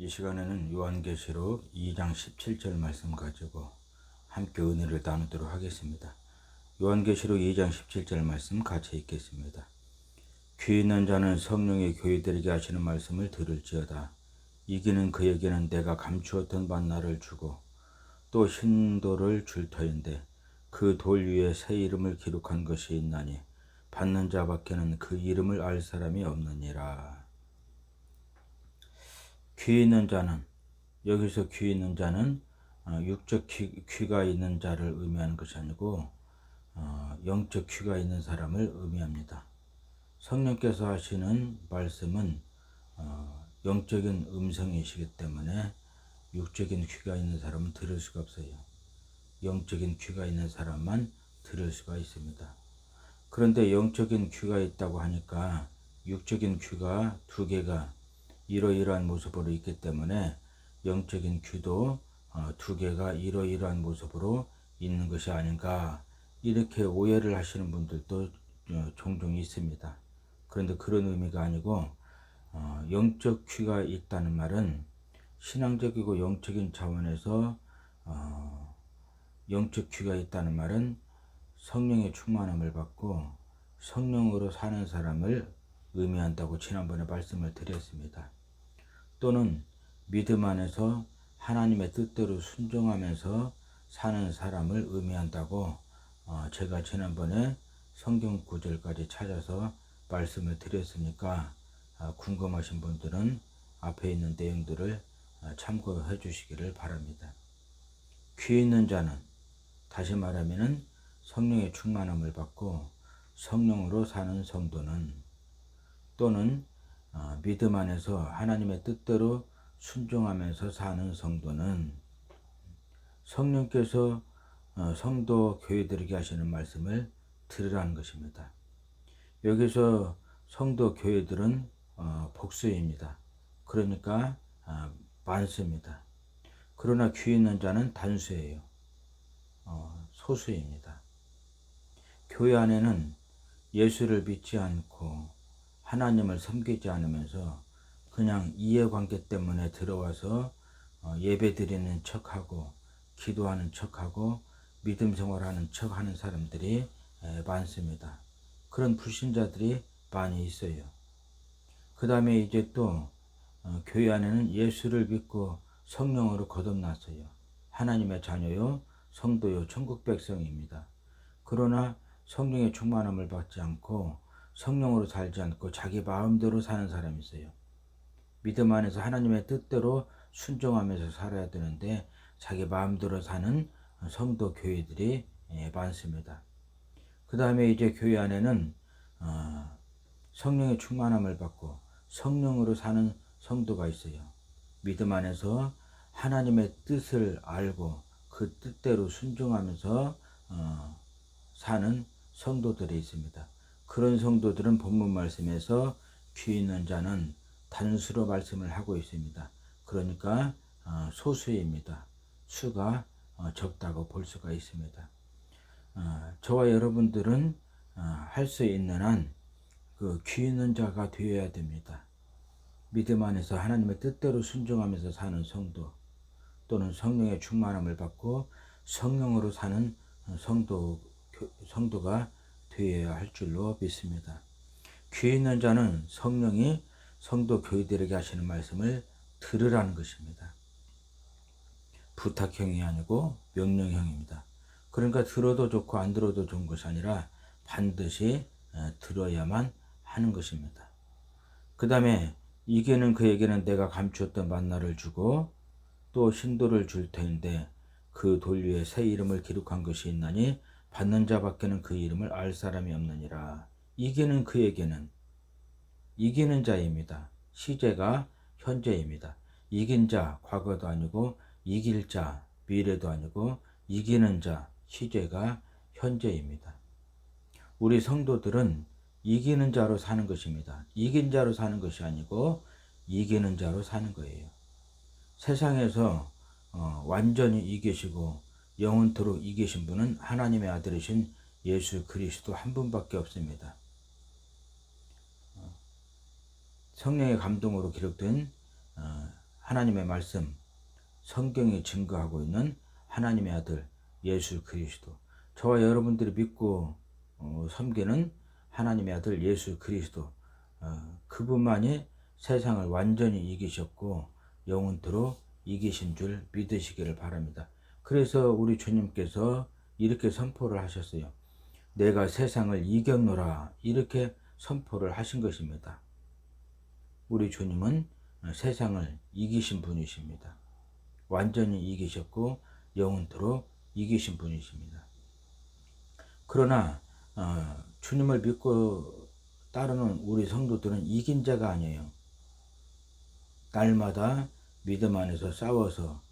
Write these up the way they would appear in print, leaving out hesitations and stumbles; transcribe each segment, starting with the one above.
이 시간에는 요한계시록 2장 17절 말씀 가지고 함께 은혜를 나누도록 하겠습니다. 요한계시록 2장 17절 말씀 같이 읽겠습니다. 귀 있는 자는 성령의 교회들에게 하시는 말씀을 들을지어다. 이기는 그에게는 내가 감추었던 만나를 주고 또 흰돌을 줄 터인데 그 돌 위에 새 이름을 기록한 것이 있나니 받는 자밖에는 그 이름을 알 사람이 없느니라. 귀 있는 자는, 여기서 귀 있는 자는 육적 귀가 있는 자를 의미하는 것이 아니고 영적 귀가 있는 사람을 의미합니다. 성령께서 하시는 말씀은 영적인 음성이시기 때문에 육적인 귀가 있는 사람은 들을 수가 없어요. 영적인 귀가 있는 사람만 들을 수가 있습니다. 그런데 영적인 귀가 있다고 하니까 육적인 귀가 두 개가 이러이러한 모습으로 있기 때문에 영적인 귀도 두 개가 이러이러한 모습으로 있는 것이 아닌가, 이렇게 오해를 하시는 분들도 종종 있습니다. 그런데 그런 의미가 아니고 영적 귀가 있다는 말은 신앙적이고 영적인 차원에서 영적 귀가 있다는 말은 성령의 충만함을 받고 성령으로 사는 사람을 의미한다고 지난번에 말씀을 드렸습니다. 또는 믿음 안에서 하나님의 뜻대로 순종하면서 사는 사람을 의미한다고 제가 지난번에 성경 구절까지 찾아서 말씀을 드렸으니까 궁금하신 분들은 앞에 있는 내용들을 참고해 주시기를 바랍니다. 귀 있는 자는, 다시 말하면 성령의 충만함을 받고 성령으로 사는 성도는, 또는 믿음 안에서 하나님의 뜻대로 순종하면서 사는 성도는 성령께서 성도 교회들에게 하시는 말씀을 들으라는 것입니다. 여기서 성도 교회들은 복수입니다. 그러니까 많습니다. 그러나 귀 있는 자는 단수예요. 소수입니다. 교회 안에는 예수를 믿지 않고 하나님을 섬기지 않으면서 그냥 이해관계 때문에 들어와서 예배 드리는 척하고 기도하는 척하고 믿음 생활하는 척하는 사람들이 많습니다. 그런 불신자들이 많이 있어요. 그 다음에 이제 또 교회 안에는 예수를 믿고 성령으로 거듭났어요. 하나님의 자녀요, 성도요, 천국 백성입니다. 그러나 성령의 충만함을 받지 않고 성령으로 살지 않고 자기 마음대로 사는 사람이 있어요. 믿음 안에서 하나님의 뜻대로 순종하면서 살아야 되는데 자기 마음대로 사는 성도 교회들이 많습니다. 그 다음에 이제 교회 안에는 성령의 충만함을 받고 성령으로 사는 성도가 있어요. 믿음 안에서 하나님의 뜻을 알고 그 뜻대로 순종하면서 사는 성도들이 있습니다. 그런 성도들은 본문 말씀에서 귀 있는 자는 단수로 말씀을 하고 있습니다. 그러니까 소수입니다. 수가 적다고 볼 수가 있습니다. 저와 여러분들은 할 수 있는 한 그 귀 있는 자가 되어야 됩니다. 믿음 안에서 하나님의 뜻대로 순종하면서 사는 성도, 또는 성령의 충만함을 받고 성령으로 사는 성도가 되어야 할 줄로 믿습니다. 귀 있는 자는 성령이 성도 교회들에게 하시는 말씀을 들으라는 것입니다. 부탁형이 아니고 명령형입니다. 그러니까 들어도 좋고 안 들어도 좋은 것이 아니라 반드시 들어야만 하는 것입니다. 그 다음에 이게는 그에게는 내가 감추었던 만나를 주고 또 흰돌을 줄 터인데 그 돌 위에 새 이름을 기록한 것이 있나니 받는 자밖에는 그 이름을 알 사람이 없느니라. 이기는 그에게는, 이기는 자입니다. 시제가 현재입니다. 이긴 자 과거도 아니고 이길 자 미래도 아니고 이기는 자 시제가 현재입니다. 우리 성도들은 이기는 자로 사는 것입니다. 이긴 자로 사는 것이 아니고 이기는 자로 사는 거예요. 세상에서 완전히 이기시고 영원토록 이기신 분은 하나님의 아들이신 예수 그리스도 한 분밖에 없습니다. 성령의 감동으로 기록된 하나님의 말씀, 성경이 증거하고 있는 하나님의 아들 예수 그리스도, 저와 여러분들이 믿고 섬기는 하나님의 아들 예수 그리스도, 그분만이 세상을 완전히 이기셨고 영원토록 이기신 줄 믿으시기를 바랍니다. 그래서 우리 주님께서 이렇게 선포를 하셨어요. 내가 세상을 이겼노라, 이렇게 선포를 하신 것입니다. 우리 주님은 세상을 이기신 분이십니다. 완전히 이기셨고 영원토록 이기신 분이십니다. 그러나 주님을 믿고 따르는 우리 성도들은 이긴 자가 아니에요. 날마다 믿음 안에서 싸워서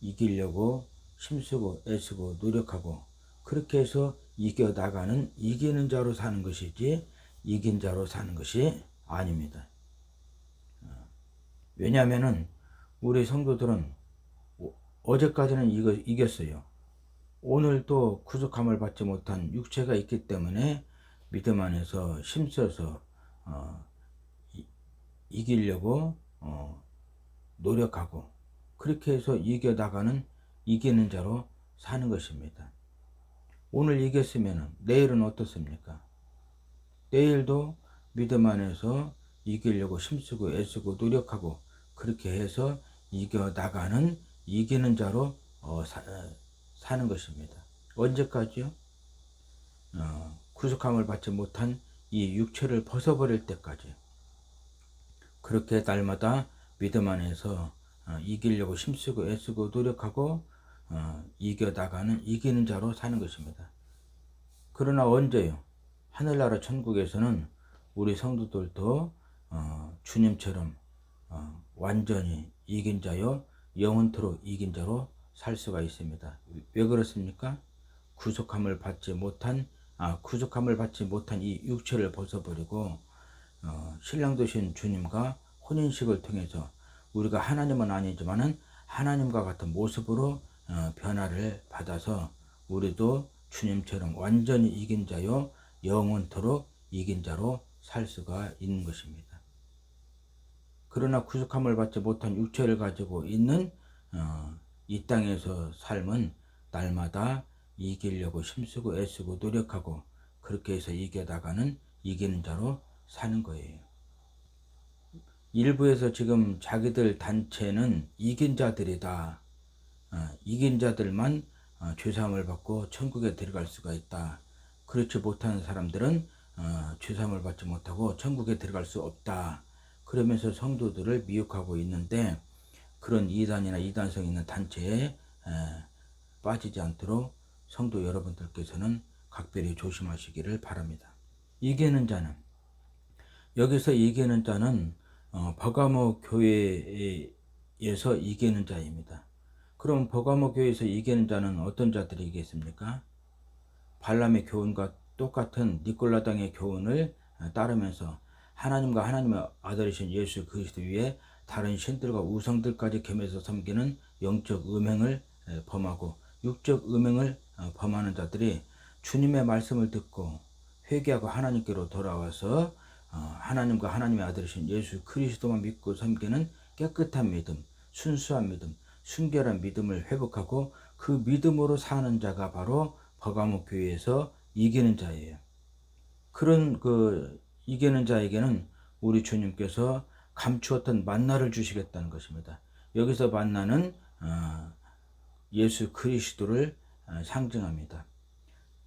이기려고 힘쓰고 애쓰고 노력하고 그렇게 해서 이겨나가는 이기는 자로 사는 것이지 이긴 자로 사는 것이 아닙니다. 왜냐하면 우리 성도들은 어제까지는 이겼어요. 오늘 또 구속함을 받지 못한 육체가 있기 때문에 믿음 안에서 힘써서 이기려고 노력하고 그렇게 해서 이겨나가는 이기는 자로 사는 것입니다. 오늘 이겼으면 내일은 어떻습니까? 내일도 믿음 안에서 이기려고 힘쓰고 애쓰고 노력하고 그렇게 해서 이겨나가는 이기는 자로 사는 것입니다. 언제까지요? 구속함을 받지 못한 이 육체를 벗어버릴 때까지 그렇게 날마다 믿음 안에서 이기려고 힘쓰고 애쓰고 노력하고 이겨나가는 이기는 자로 사는 것입니다. 그러나 언제요? 하늘나라 천국에서는 우리 성도들도 주님처럼 완전히 이긴 자요 영원토록 이긴 자로 살 수가 있습니다. 왜 그렇습니까? 구속함을 받지 못한 이 육체를 벗어버리고 신랑 되신 주님과 혼인식을 통해서 우리가 하나님은 아니지만은 하나님과 같은 모습으로 변화를 받아서 우리도 주님처럼 완전히 이긴 자요 영원토록 이긴 자로 살 수가 있는 것입니다. 그러나 구속함을 받지 못한 육체를 가지고 있는 이 땅에서 삶은 날마다 이기려고 힘쓰고 애쓰고 노력하고 그렇게 해서 이겨나가는 이기는 자로 사는 거예요. 일부에서 지금 자기들 단체는 이긴 자들이다. 이긴 자들만 죄사함을 받고 천국에 들어갈 수가 있다. 그렇지 못한 사람들은 죄사함을 받지 못하고 천국에 들어갈 수 없다. 그러면서 성도들을 미혹하고 있는데 그런 이단이나 이단성 있는 단체에 빠지지 않도록 성도 여러분들께서는 각별히 조심하시기를 바랍니다. 이기는 자는 여기서 이기는 자는 버가모 교회에서 이기는 자입니다. 그럼 버가모 교회에서 이기는 자는 어떤 자들이겠습니까? 발람의 교훈과 똑같은 니콜라당의 교훈을 따르면서 하나님과 하나님의 아들이신 예수 그리스도 위에 다른 신들과 우상들까지 겸해서 섬기는 영적 음행을 범하고 육적 음행을 범하는 자들이 주님의 말씀을 듣고 회개하고 하나님께로 돌아와서 하나님과 하나님의 아들이신 예수 그리스도만 믿고 섬기는 깨끗한 믿음, 순수한 믿음, 순결한 믿음을 회복하고 그 믿음으로 사는 자가 바로 버가모 교회에서 이기는 자예요. 그런 이기는 자에게는 우리 주님께서 감추었던 만나를 주시겠다는 것입니다. 여기서 만나는 예수 그리스도를 상징합니다.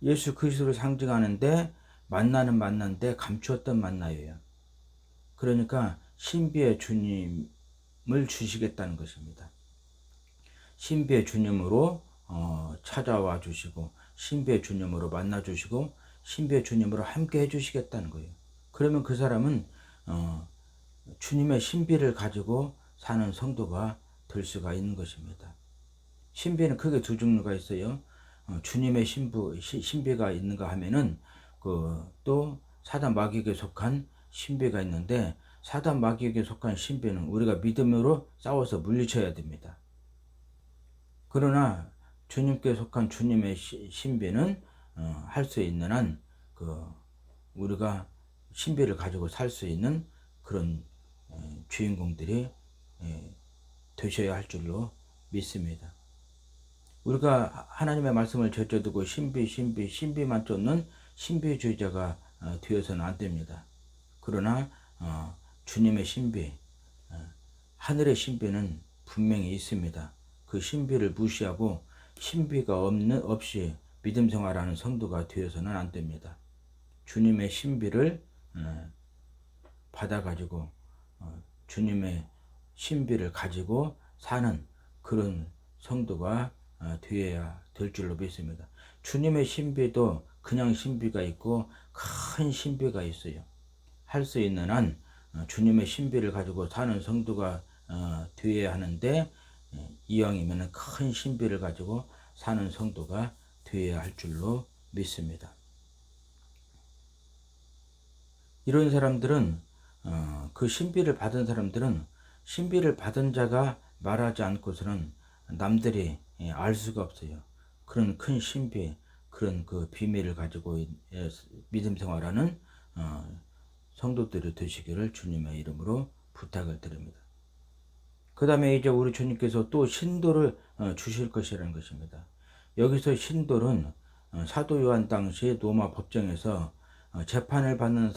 예수 그리스도를 상징하는데 만나는 만난데 감추었던 만나예요. 그러니까 신비의 주님을 주시겠다는 것입니다. 신비의 주님으로 찾아와 주시고 신비의 주님으로 만나 주시고 신비의 주님으로 함께 해 주시겠다는 거예요. 그러면 그 사람은 주님의 신비를 가지고 사는 성도가 될 수가 있는 것입니다. 신비는 크게 두 종류가 있어요. 주님의 신비가 있는가 하면은 또 사단 마귀에게 속한 신비가 있는데 사단 마귀에게 속한 신비는 우리가 믿음으로 싸워서 물리쳐야 됩니다. 그러나 주님께 속한 주님의 신비는 할 수 있는 한 우리가 신비를 가지고 살 수 있는 그런 주인공들이 되셔야 할 줄로 믿습니다. 우리가 하나님의 말씀을 제쳐두고 신비만 쫓는 신비주의자가 되어서는 안 됩니다. 그러나 주님의 신비, 하늘의 신비는 분명히 있습니다. 그 신비를 무시하고 신비가 없이 믿음 생활하는 성도가 되어서는 안 됩니다. 주님의 신비를 받아가지고 주님의 신비를 가지고 사는 그런 성도가 되어야 될 줄로 믿습니다. 주님의 신비도 그냥 신비가 있고 큰 신비가 있어요. 할 수 있는 한 주님의 신비를 가지고 사는 성도가 되어야 하는데, 이왕이면 큰 신비를 가지고 사는 성도가 되어야 할 줄로 믿습니다. 이런 사람들은 그 신비를 받은 사람들은 신비를 받은 자가 말하지 않고서는 남들이 알 수가 없어요. 그런 큰 신비, 그런 그 비밀을 가지고 믿음 생활하는 성도들이 되시기를 주님의 이름으로 부탁을 드립니다. 그 다음에 이제 우리 주님께서 또 신도를 주실 것이라는 것입니다. 여기서 신도는 사도 요한 당시 로마 법정에서 재판을 받는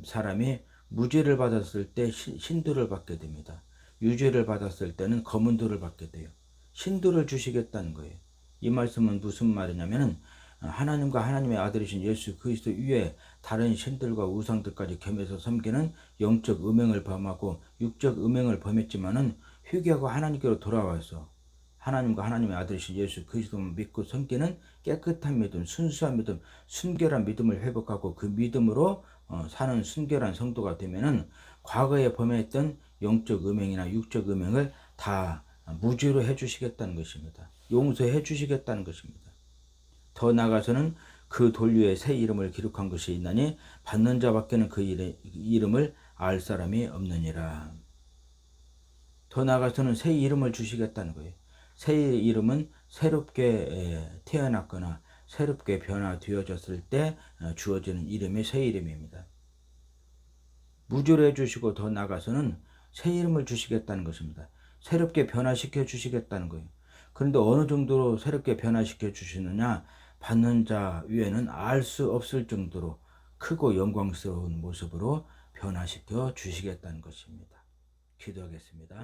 사람이 무죄를 받았을 때 신도를 받게 됩니다. 유죄를 받았을 때는 검은 돌을 받게 돼요. 신도를 주시겠다는 거예요. 이 말씀은 무슨 말이냐면은 하나님과 하나님의 아들이신 예수 그리스도 위에 다른 신들과 우상들까지 겸해서 섬기는 영적 음행을 범하고 육적 음행을 범했지만은 회개하고 하나님께로 돌아와서 하나님과 하나님의 아들이신 예수 그리스도를 믿고 섬기는 깨끗한 믿음, 순수한 믿음, 순결한 믿음을 회복하고 그 믿음으로 사는 순결한 성도가 되면은 과거에 범했던 영적 음행이나 육적 음행을 다 무죄로 해주시겠다는 것입니다. 용서해 주시겠다는 것입니다. 더 나아가서는 그 돌 위에 새 이름을 기록한 것이 있나니 받는 자밖에는 그 이름을 알 사람이 없느니라. 더 나아가서는 새 이름을 주시겠다는 거예요. 새 이름은 새롭게 태어났거나 새롭게 변화되어졌을 때 주어지는 이름이 새 이름입니다. 무죄로 해주시고 더 나아가서는 새 이름을 주시겠다는 것입니다. 새롭게 변화시켜 주시겠다는 거예요. 그런데 어느 정도로 새롭게 변화시켜 주시느냐, 받는 자 위에는 알 수 없을 정도로 크고 영광스러운 모습으로 변화시켜 주시겠다는 것입니다. 기도하겠습니다.